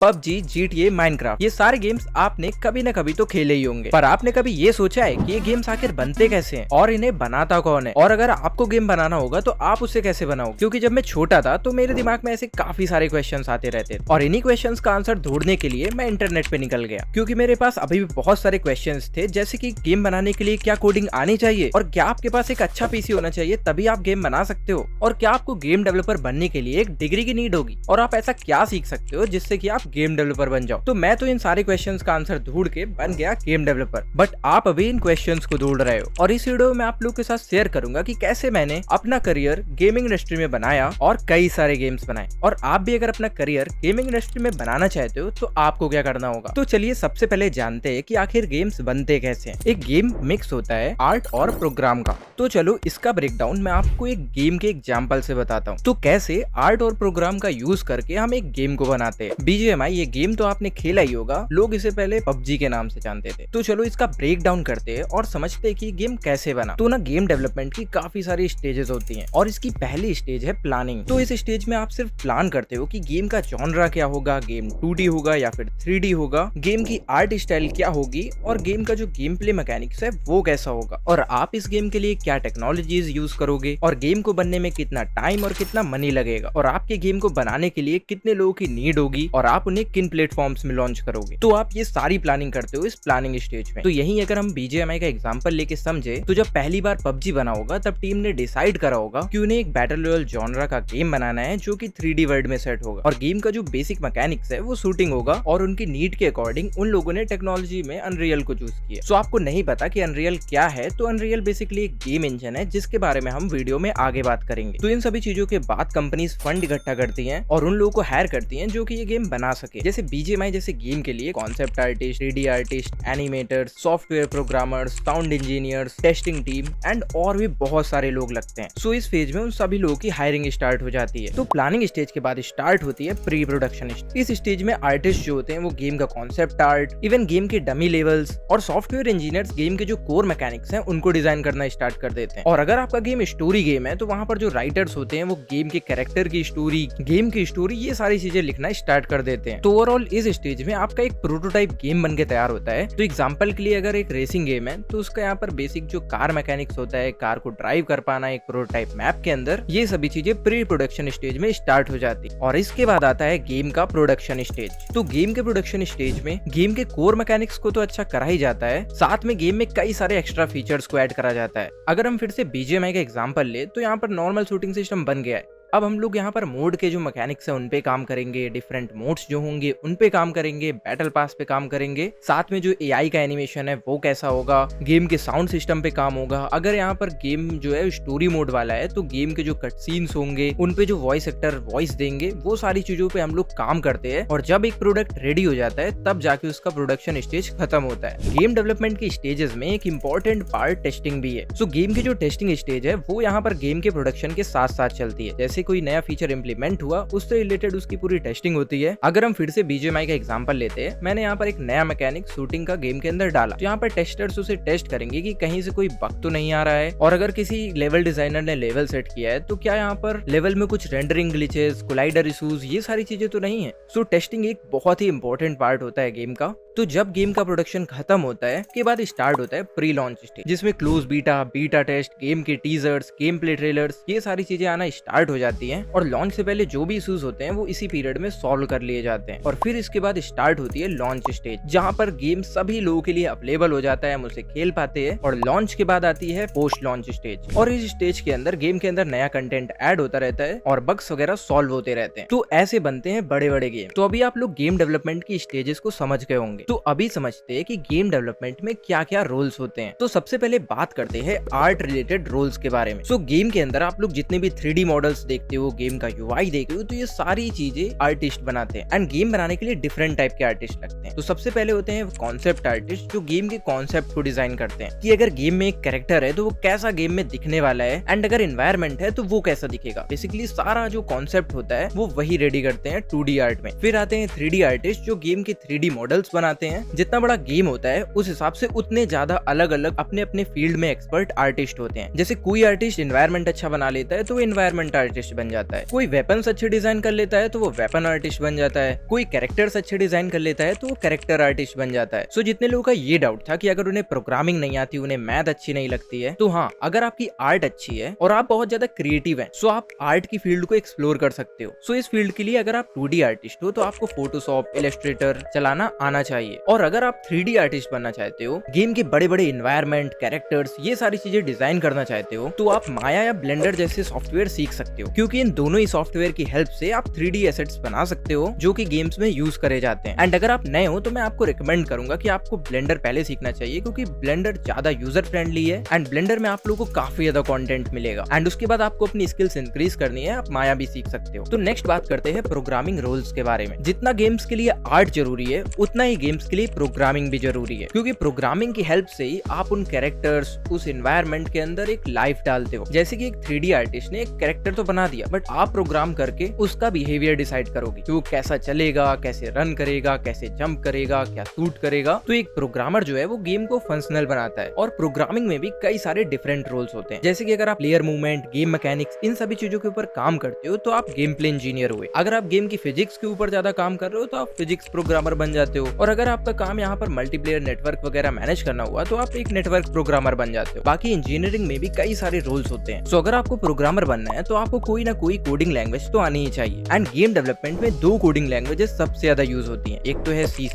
PUBG, GTA, Minecraft, ये सारे games आपने कभी न कभी तो खेले ही होंगे। पर आपने कभी ये सोचा है कि ये गेम्स आखिर बनते कैसे हैं और इन्हें बनाता कौन है? और अगर आपको गेम बनाना होगा तो आप उसे कैसे बनाओगे? क्योंकि जब मैं छोटा था तो मेरे दिमाग में ऐसे काफी सारे क्वेश्चंस आते रहते थे और इन्हीं क्वेश्चंस का आंसर ढूंढने के लिए मैं इंटरनेट पे निकल गया। क्योंकि मेरे पास अभी भी बहुत सारे क्वेश्चंस थे, जैसे कि गेम बनाने के लिए क्या कोडिंग आनी चाहिए और क्या आपके पास एक अच्छा पीसी होना चाहिए तभी आप गेम बना सकते हो, और क्या आपको गेम डेवलपर बनने के लिए एक डिग्री की नीड होगी, और आप ऐसा क्या सीख सकते हो जिससे कि आप गेम डेवलपर बन जाओ। तो मैं तो इन सारे क्वेश्चंस का आंसर ढूंढ के बन गया गेम डेवलपर, बट आप अभी इन क्वेश्चंस को ढूंढ रहे हो। और इस वीडियो में आप लोग के साथ शेयर करूंगा कि कैसे मैंने अपना करियर गेमिंग इंडस्ट्री में बनाया और कई सारे गेम्स बनाए। और आप भी अगर अपना करियर गेमिंग इंडस्ट्री में बनाना चाहते हो तो आपको क्या करना होगा। तो चलिए सबसे पहले जानते हैं कि आखिर गेम्स बनते कैसे हैं। एक गेम मिक्स होता है आर्ट और प्रोग्राम का। तो चलो इसका ब्रेकडाउन मैं आपको एक गेम के एग्जांपल से बताता हूँ। तो कैसे आर्ट और प्रोग्राम का यूज करके हम एक गेम को बनाते हैं। BGMI ये गेम तो आपने खेला ही होगा, लोग इसे पहले पबजी के नाम से जानते थे। तो चलो इसका ब्रेक डाउन करते हैं और समझते हैं कि गेम कैसे बना। तो ना गेम डेवलपमेंट की काफी सारी स्टेजेस होती हैं और इसकी पहली स्टेज है प्लानिंग। तो इस स्टेज में आप सिर्फ प्लान करते हो कि गेम का जॉनरा क्या होगा, गेम 2D होगा या फिर 3D होगा, गेम की आर्ट स्टाइल क्या होगी और गेम का जो गेम प्ले मैकेनिक्स है वो कैसा होगा, और आप इस गेम के लिए क्या टेक्नोलॉजीज यूज करोगे, और गेम को बनने में कितना टाइम और कितना मनी लगेगा, और आपके गेम को बनाने के लिए कितने लोगों की नीड होगी, और आप उन्हें किन प्लेटफॉर्म्स में लॉन्च करोगे। तो आप ये सारी प्लानिंग करते हो इस प्लानिंग स्टेज में। तो यही अगर हम BGMI का एग्जांपल लेके समझे तो जब पहली बार पबजी बना होगा तब टीम ने डिसाइड करा होगा कि उन्हें एक बैटल रॉयल जॉनरा का गेम बनाना है जो कि 3D वर्ल्ड में सेट होगा, और गेम का जो बेसिक मैकेनिक्स है वो शूटिंग होगा, और उनकी नीड के अकॉर्डिंग उन लोगों ने टेक्नोलॉजी में अनरियल को चूज किया। सो आपको नहीं पता कि अनरियल क्या है, तो अनरियल बेसिकली एक गेम इंजन है जिसके बारे में हम वीडियो में आगे बात करेंगे। तो इन सभी चीजों के बाद कंपनीज फंड इकट्ठा करती हैं और उन लोगों को हायर करती हैं जो कि ये गेम बना सके। जैसे BGMI जैसे गेम के लिए concept artist, 3D artist, animators, software programmers, sound engineers, testing team and और भी बहुत सारे लोग लगते हैं। सो इस फेज में उन सभी लोगों की हायरिंग स्टार्ट हो जाती है। तो प्लानिंग स्टेज के बाद स्टार्ट होती है प्री प्रोडक्शन स्टेज। इस स्टेज में आर्टिस्ट जो होते हैं वो गेम का कॉन्सेप्ट आर्ट, इवन गेम के डमी लेवल्स, और सॉफ्टवेयर इंजीनियर्स गेम के जो कोर मैकेनिक्स हैं उनको डिजाइन करना स्टार्ट कर देते हैं। और अगर आपका गेम स्टोरी गेम है तो वहां पर जो राइटर्स होते हैं वो गेम के कैरेक्टर की स्टोरी, गेम की स्टोरी, ये सारी चीजें लिखना स्टार्ट कर देते हैं। तो ओवरऑल इस स्टेज में आपका एक प्रोटोटाइप गेम बन के तैयार होता है। तो एग्जांपल के लिए अगर एक रेसिंग गेम है तो उसका यहाँ पर बेसिक जो कार मैकेनिक्स होता है, कार को ड्राइव कर पाना एक प्रोटोटाइप मैप के अंदर, ये सभी चीजें प्री प्रोडक्शन स्टेज में स्टार्ट हो जाती है। और इसके बाद आता है गेम का प्रोडक्शन स्टेज। तो गेम के प्रोडक्शन स्टेज में गेम के कोर मैकेनिक्स को तो अच्छा करा ही जाता है, साथ में गेम में कई सारे एक्स्ट्रा फीचर्स को ऐड करा जाता है। अगर हम फिर से BGMI का एग्जांपल ले तो यहाँ पर नॉर्मल शूटिंग सिस्टम बन गया है। अब हम लोग यहाँ पर मोड के जो मैकेनिक्स है उन पे काम करेंगे, डिफरेंट मोड्स जो होंगे उन पे काम करेंगे, बैटल पास पे काम करेंगे, साथ में जो AI का एनिमेशन है वो कैसा होगा, गेम के साउंड सिस्टम पे काम होगा। अगर यहाँ पर गेम जो है स्टोरी मोड वाला है तो गेम के जो कट सीन्स होंगे उन पे जो वॉइस एक्टर वॉइस देंगे, वो सारी चीजों पे हम लोग काम करते हैं। और जब एक प्रोडक्ट रेडी हो जाता है तब जाके उसका प्रोडक्शन स्टेज खत्म होता है। गेम डेवलपमेंट के स्टेजेस में एक इंपॉर्टेंट पार्ट टेस्टिंग भी है। सो गेम की जो टेस्टिंग स्टेज है वो यहाँ पर गेम के प्रोडक्शन के साथ साथ चलती है। जैसे कोई नया फीचर इंप्लीमेंट हुआ उससे रिलेटेड उसकी पूरी टेस्टिंग होती है। अगर हम फिर से BGMI का एग्जांपल लेते हैं, मैंने यहाँ पर एक नया मैकेनिक शूटिंग का गेम के अंदर डाला, तो यहाँ पर टेस्टर्स उसे टेस्ट करेंगे कि कहीं से कोई बग तो नहीं आ रहा है, और अगर किसी लेवल डिजाइनर ने लेवल सेट किया है तो क्या यहाँ पर लेवल में कुछ रेंडरिंग ग्लिचेस, कोलाइडर इश्यूज, ये सारी चीजें तो नहीं है। सो टेस्टिंग एक बहुत ही इंपॉर्टेंट पार्ट होता है गेम का। तो जब गेम का प्रोडक्शन खत्म होता है के बाद स्टार्ट होता है प्री लॉन्च स्टेज, जिसमें क्लोज बीटा टेस्ट, गेम के टीजर्स, गेम प्ले ट्रेलर्स, ये सारी चीजें आना स्टार्ट हो जाती हैं। और लॉन्च से पहले जो भी इश्यूज होते हैं वो इसी पीरियड में सॉल्व कर लिए जाते हैं। और फिर इसके बाद स्टार्ट होती है लॉन्च स्टेज, जहां पर गेम सभी लोगों के लिए अवेलेबल हो जाता है, हम उसे खेल पाते हैं। और लॉन्च के बाद आती है पोस्ट लॉन्च स्टेज, और इस स्टेज के अंदर गेम के अंदर नया कंटेंट ऐड होता रहता है और बग्स वगैरह सॉल्व होते रहते हैं। तो ऐसे बनते हैं बड़े बड़े गेम। तो अभी आप लोग गेम डेवलपमेंट की स्टेजेस को समझ गए होंगे। तो अभी समझते हैं कि गेम डेवलपमेंट में क्या क्या रोल्स होते हैं। तो सबसे पहले बात करते हैं आर्ट रिलेटेड रोल्स के बारे में। सो गेम के अंदर आप लोग जितने भी 3D मॉडल्स देखते हो, गेम का UI देखते हो, तो ये सारी चीजें आर्टिस्ट बनाते हैं। एंड गेम बनाने के लिए डिफरेंट टाइप के आर्टिस्ट लगते हैं। तो सबसे पहले होते हैं कॉन्सेप्ट आर्टिस्ट, जो गेम के कॉन्सेप्ट को डिजाइन करते हैं कि अगर गेम में एक कैरेक्टर है तो वो कैसा गेम में दिखने वाला है, एंड अगर एनवायरमेंट है तो वो कैसा दिखेगा। बेसिकली सारा जो कॉन्सेप्ट होता है वो वही रेडी करते हैं 2D आर्ट में। फिर आते हैं 3D आर्टिस्ट, जो गेम के 3D मॉडल्स बनाते हैं। जितना बड़ा गेम होता है उस हिसाब से उतने ज्यादा अलग अलग अपने अपने फील्ड में एक्सपर्ट आर्टिस्ट होते हैं। जैसे कोई आर्टिस्ट एनवायरमेंट अच्छा बना लेता है तो वो एनवायरमेंट आर्टिस्ट आर्टिस्ट बन जाता है, कोई वेपन्स अच्छे डिजाइन कर लेता है तो वो वेपन आर्टिस्ट बन जाता है, कोई कैरेक्टर्स अच्छे डिजाइन कर लेता है तो वो कैरेक्टर आर्टिस्ट बन जाता है। सो जितने लोगों का ये डाउट था कि अगर उन्हें प्रोग्रामिंग नहीं आती, उन्हें मैथ अच्छी नहीं लगती है, तो हाँ, अगर आपकी आर्ट अच्छी है और आप बहुत ज्यादा क्रिएटिव हैं, सो आप आर्ट की फील्ड को एक्सप्लोर कर सकते हो। सो इस फील्ड के लिए अगर आप 2D आर्टिस्ट हो तो आपको फोटोशॉप, इलस्ट्रेटर चलाना आना चाहिए, और अगर आप 3D आर्टिस्ट बनना चाहते हो, गेम के बड़े बड़े इन्वायरमेंट, कैरेक्टर्स, ये सारी चीजें डिजाइन करना चाहते हो, तो आप माया या ब्लेंडर जैसे सॉफ्टवेयर सीख सकते हो, क्योंकि इन दोनों ही सॉफ्टवेयर की हेल्प से आप 3D एसेट्स बना सकते हो जो कि गेम्स में यूज करे जाते हैं। एंड अगर आप नए हो तो मैं आपको रिकमेंड करूंगा कि आपको ब्लेंडर पहले सीखना चाहिए, क्योंकि ब्लेंडर ज्यादा यूजर फ्रेंडली है एंड ब्लेंडर में आप लोगों को काफी ज्यादा कंटेंट मिलेगा। एंड उसके बाद आपको अपनी स्किल्स इंक्रीज करनी है, आप माया भी सीख सकते हो। तो नेक्स्ट बात करते हैं प्रोग्रामिंग रोल्स के बारे में। जितना गेम्स के लिए आर्ट जरूरी है, उतना ही गेम्स के लिए प्रोग्रामिंग भी जरूरी है, क्योंकि प्रोग्रामिंग की हेल्प से ही आप उन कैरेक्टर्स, उस एनवायरनमेंट के अंदर एक लाइफ डालते हो। जैसे कि एक 3D आर्टिस्ट ने एक कैरेक्टर तो बना दिया, बट आप प्रोग्राम करके उसका बिहेवियर डिसाइड करोगे कि वो कैसा चलेगा, कैसे रन करेगा, कैसे जंप करेगा, क्या शूट करेगा। तो एक प्रोग्रामर जो है वो गेम को फंक्शनल बनाता है। और प्रोग्रामिंग में भी कई सारे डिफरेंट रोल्स होते हैं, जैसे कि अगर आप प्लेयर मूवमेंट, गेम मैकेनिक्स, इन सभी चीजों के ऊपर काम करते हो तो आप गेम प्ले इंजीनियर हुए। अगर आप गेम की फिजिक्स के ऊपर ज्यादा काम कर रहे हो तो आप फिजिक्स प्रोग्रामर बन जाते हो। और अगर आपका काम यहाँ पर मल्टीप्लेयर नेटवर्क वगैरह मैनेज करना हुआ तो आप एक नेटवर्क प्रोग्रामर बन जाते हो। बाकी इंजीनियरिंग में भी कई सारे रोल्स होते हैं। सो अगर आपको प्रोग्रामर बनना है तो आपको कोई ना कोई कोडिंग लैंग्वेज तो आनी ही चाहिए। एंड गेम डेवलपमेंट में 2 कोडिंग लैंग्वेजेस सबसे ज्यादा यूज होती हैं, एक तो है C#,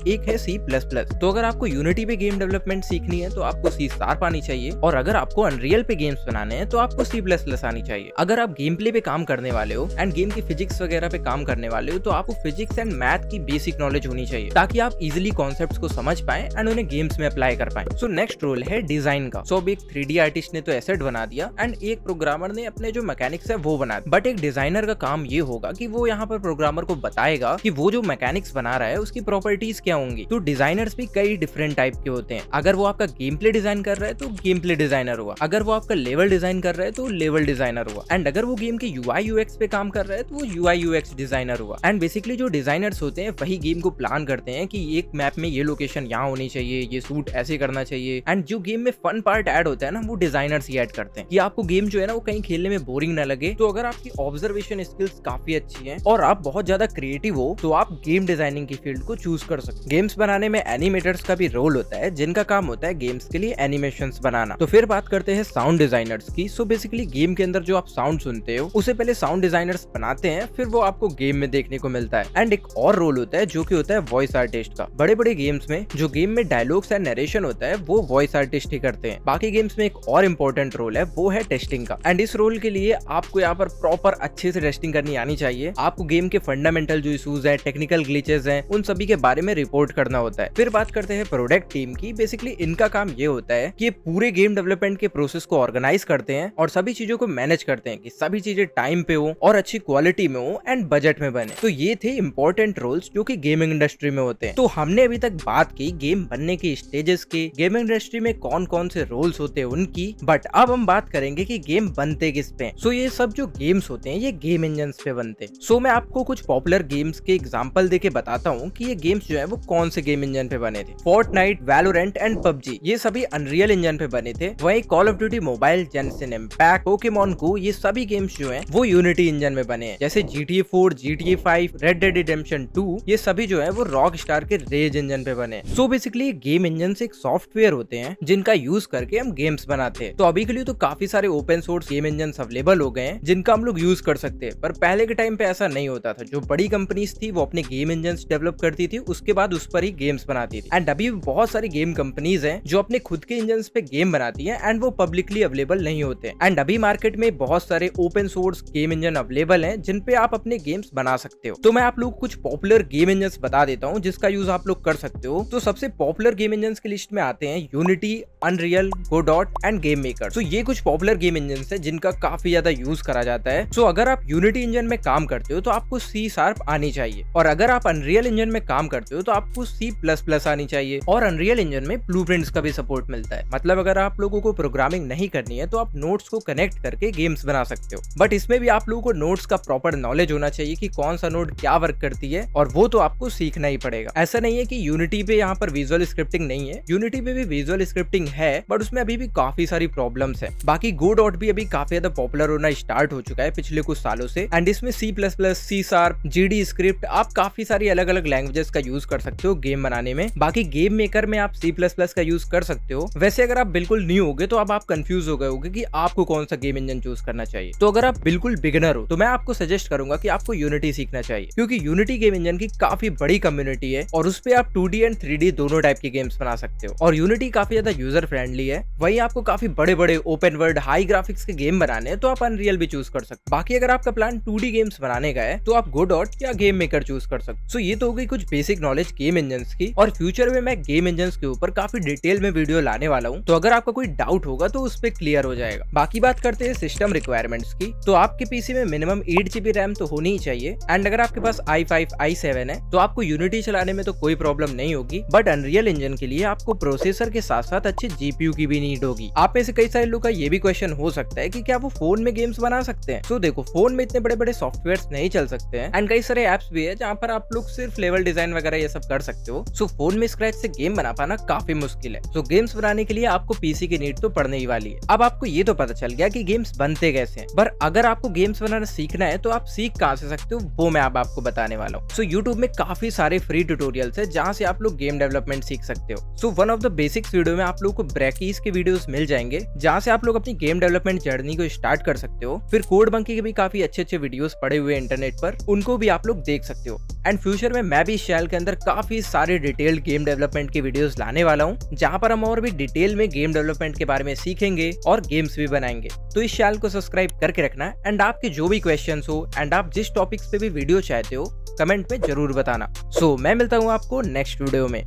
एक है C++। तो अगर आपको यूनिटी पे गेम डेवलपमेंट सीखनी है तो आपको C# आनी चाहिए, और अगर आपको अनरियल पे गेम्स बनाने हैं तो आपको C++ आनी चाहिए। अगर आप गेम प्ले पे काम करने वाले हो एंड गेम की फिजिक्स वगैरह पे काम करने वाले हो तो आपको फिजिक्स एंड मैथ की बेसिक नॉलेज होनी चाहिए, ताकि आप इजिली कॉन्सेप्ट्स को समझ पाए एंड उन्हें गेम्स में अप्लाई कर पाए। सो नेक्स्ट रोल है डिजाइन का। सो अब एक 3D आर्टिस्ट ने तो एसेट बना दिया एंड एक प्रोग्रामर ने अपने जो मैकेनिक्स है वो बना दिया, बट एक डिजाइनर का काम ये होगा कि वो यहाँ पर प्रोग्रामर को बताएगा कि वो जो मैकेनिक्स बना रहा है उसकी प्रॉपर्टीज क्या होंगी। तो डिजाइनर्स भी कई डिफरेंट टाइप के होते हैं। अगर वो आपका गेम प्ले डिजाइन कर रहा है तो गेम प्ले डिजाइनर हुआ, अगर वो आपका लेवल डिजाइन कर रहा है तो लेवल डिजाइनर हुआ, एंड अगर वो गेम के UI UX पे काम कर रहा है तो वो UI UX डिजाइनर हुआ। एंड बेसिकली जो डिजाइनर्स होते हैं वही गेम को प्लान करते हैं कि एक मैप में ये लोकेशन यहाँ होनी चाहिए, ये सूट ऐसे करना चाहिए। एंड जो गेम में फन पार्ट ऐड होता है ना, वो डिजाइनर्स ही ऐड करते हैं कि आपको गेम जो है ना वो कहीं खेलने में बोरिंग ना लगे। तो अगर आपकी ऑब्जर्वेशन स्किल्स काफी अच्छी है और आप बहुत ज्यादा क्रिएटिव हो तो आप गेम डिजाइनिंग की फील्ड को चूज कर सकते हो। गेम्स बनाने में एनिमेटर्स का भी रोल होता है, जिनका काम होता है गेम्स के लिए एनिमेशंस बनाना। तो फिर बात करते हैं साउंड डिजाइनर्स की। सो बेसिकली गेम के अंदर जो आप साउंड सुनते हो उसे पहले साउंड डिजाइनर्स बनाते हैं, फिर वो आपको गेम में देखने को मिलता है। एंड एक और रोल होता है जो कि होता है वॉइस आर्टिस्ट का। बड़े बड़े गेम्स में जो गेम में डायलॉग्स एंड नरेशन होता है वो वॉइस आर्टिस्ट ही करते हैं। बाकी गेम्स में एक और इम्पोर्टेंट रोल है, वो है टेस्टिंग का। एंड इस रोल के लिए आपको यहाँ पर प्रॉपर अच्छे से टेस्टिंग करनी आनी चाहिए। आपको गेम के फंडामेंटल जो इशूज है, टेक्निकल ग्लिचेस हैं, उन सभी के बारे में रिपोर्ट करना होता है। फिर बात करते हैं प्रोडक्ट टीम की। बेसिकली इनका काम ये होता है कि पूरे गेम डेवलपमेंट के प्रोसेस को ऑर्गेनाइज करते हैं और सभी चीजों को मैनेज करते हैं कि सभी चीजें टाइम पे हो और अच्छी क्वालिटी में हो एंड बजट में बने। तो ये थे इंपॉर्टेंट रोल्स जो कि गेमिंग इंडस्ट्री में होते हैं। तो हमने अभी तक बात की गेम बनने के स्टेजेस के, गेमिंग इंडस्ट्री में कौन कौन से रोल्स होते हैं उनकी, बट अब हम बात करेंगे कि गेम बनते किस पे। सो ये सब जो गेम्स होते हैं ये गेम इंजन्स पे बनते हैं। सो मैं आपको कुछ पॉपुलर गेम्स के एग्जांपल देके बताता हूँ कि ये गेम्स जो है वो कौन से गेम इंजन पे बने थे। फोर्टनाइट, वैलोरेंट एंड PUBG ये सभी अनरियल इंजन पे बने थे। वहीं Call of Duty Mobile, Genshin Impact, Pokemon Go ये सभी गेम्स जो हैं वो यूनिटी इंजन में बने हैं। जैसे GTA 4, GTA 5, red dead redemption 2 ये सभी जो है वो रॉक स्टार के रेज इंजन पे बने। सो बेसिकली गेम इंजन एक सॉफ्टवेयर होते हैं जिनका यूज करके हम गेम्स बनाते हैं। तो अभी के लिए तो काफी सारे open source game engine available हो गए हैं जिनका हम लोग यूज कर सकते हैं, पर पहले के टाइम पे ऐसा नहीं होता था। जो बड़ी कंपनीज थी वो अपने गेम इंजन डेवलप करती थी, उसके बाद उस पर ही गेम्स बनाती थी। एंड अभी बहुत सारी गेम कंपनीज हैं जो अपने खुद के इंजन पे गेम बनाती हैं एंड वो पब्लिकली अवेलेबल नहीं होते। एंड अभी मार्केट में बहुत सारे open source game engine available हैं जिन पे आप अपने गेम्स बना सकते हो। तो मैं आप लोग कुछ पॉपुलर गेम इंजन बता देता हूँ जिसका यूज आप लोग कर सकते हो। तो सबसे पॉपुलर गेम इंजन की लिस्ट में आते हैं Unity, Unreal, Godot and Game Maker. तो ये कुछ पॉपुलर गेम इंजन है जिनका काफी ज्यादा यूज करा जाता है। सो अगर आप यूनिटी इंजन में काम करते हो तो आपको C# आनी चाहिए, और अगर आप अनरियल इंजन में काम करते हो तो आपको C++ आनी चाहिए। और अनरियल इंजन में ब्लूप्रिंट्स का भी सपोर्ट मिलता है। मतलब अगर आप लोगों को प्रोग्रामिंग नहीं करनी है तो आप नोट्स को कनेक्ट करके गेम्स बना सकते हो, बट इसमें भी आप लोगों को नोट्स का प्रॉपर नॉलेज होना चाहिए कि कौन सा नोड क्या वर्क करती है, और वो तो आपको सीखना ही पड़ेगा। ऐसा नहीं है कि यूनिटी पे यहाँ पर विजुअल स्क्रिप्टिंग नहीं है, यूनिटी पे भी विजुअल स्क्रिप्टिंग है, बट उसमें अभी भी काफी सारी प्रॉब्लम्स है। बाकी गोडॉट भी अभी काफी ज्यादा पॉपुलर होना स्टार्ट स्टार्ट हो चुका है पिछले कुछ सालों से एंड इसमें C++, C#, GD स्क्रिप्ट आप काफी सारी अलग अलग लैंग्वेजेस का यूज कर सकते हो गेम बनाने में। बाकी गेम मेकर में आप C++ का यूज कर सकते हो। वैसे अगर आप बिल्कुल न्यू होगे तो अब आप कंफ्यूज हो गए होगे कि आपको कौन सा गेम इंजन चूज करना चाहिए। तो अगर आप बिल्कुल बिगिनर हो तो मैं आपको सजेस्ट करूंगा कि आपको यूनिटी सीखना चाहिए, क्योंकि यूनिटी गेम इंजन की काफी बड़ी कम्युनिटी है और उस पे आप 2D एंड 3D दोनों टाइप के गेम्स बना सकते हो। और यूनिटी काफी ज्यादा यूजर फ्रेंडली है। वहीं आपको काफी बड़े बड़े ओपन वर्ल्ड हाई ग्राफिक्स के गेम बनाने हैं तो आप अनरियल भी चूज कर सकते। बाकी अगर आपका प्लान 2D गेम्स बनाने का है तो आप गोडॉट या गेम मेकर चूज कर सकते। सो ये तो हो गई कुछ बेसिक नॉलेज गेम इंजन की, और फ्यूचर में मैं गेम इंजन के ऊपर काफी डिटेल में वीडियो लाने वाला हूँ, तो अगर आपका कोई डाउट होगा तो उस पर क्लियर हो जाएगा। बाकी बात करते हैं सिस्टम रिक्वायरमेंट्स की, तो आपके पीसी में मिनिमम 8 GB रैम तो होनी ही चाहिए एंड अगर आपके पास i5 i7 है तो आपको यूनिटी चलाने में तो कोई प्रॉब्लम नहीं होगी। बट अनरियल इंजन के लिए आपको प्रोसेसर के साथ साथ अच्छे GPU की भी नीड होगी। आप में से कई सारे लोग का ये भी क्वेश्चन हो सकता है कि क्या वो फोन में गेम्स बना सकते हैं। तो देखो, फोन में इतने बड़े बड़े सॉफ्टवेयर नहीं चल सकते हैं एंड कई सारे एप्स भी है जहाँ पर आप लोग सिर्फ लेवल डिजाइन वगैरह ये सब कर सकते हो। सो फोन में स्क्रैच से गेम बना पाना काफी मुश्किल है। सो गेम्स बनाने के लिए आपको पीसी की नीड तो पड़ने ही वाली है। अब आपको ये तो पता चल गया कि गेम्स बनते कैसे हैं, पर अगर आपको गेम्स बनाना सीखना है तो आप सीख कहाँ से सकते हो वो मैं अब आपको बताने वाला हूँ। सो यूट्यूब में काफी सारे फ्री ट्यूटोरियल्स है जहाँ से आप लोग गेम डेवलपमेंट सीख सकते हो। So one of the basics video में आप लोगों को ब्रेकीज के वीडियोस मिल जाएंगे जहाँ से आप लोग अपनी गेम डेवलपमेंट जर्नी को स्टार्ट कर सकते हो। फिर कोड बंकी के भी काफी अच्छे अच्छे वीडियोस पड़े हुए इंटरनेट पर, उनको भी आप लोग देख सकते हो। एंड फ्यूचर में मैं भी इस चैनल के अंदर काफी सारे डिटेल्ड गेम डेवलपमेंट के वीडियोस लाने वाला हूँ, जहाँ पर हम और भी डिटेल में गेम डेवलपमेंट के बारे में सीखेंगे और गेम्स भी बनाएंगे। तो इस चैनल को सब्सक्राइब करके रखना एंड आपके जो भी क्वेश्चंस हो एंड आप जिस टॉपिक्स पे भी वीडियो चाहते हो कमेंट में जरूर बताना। सो मैं मिलता हूँ आपको नेक्स्ट वीडियो में।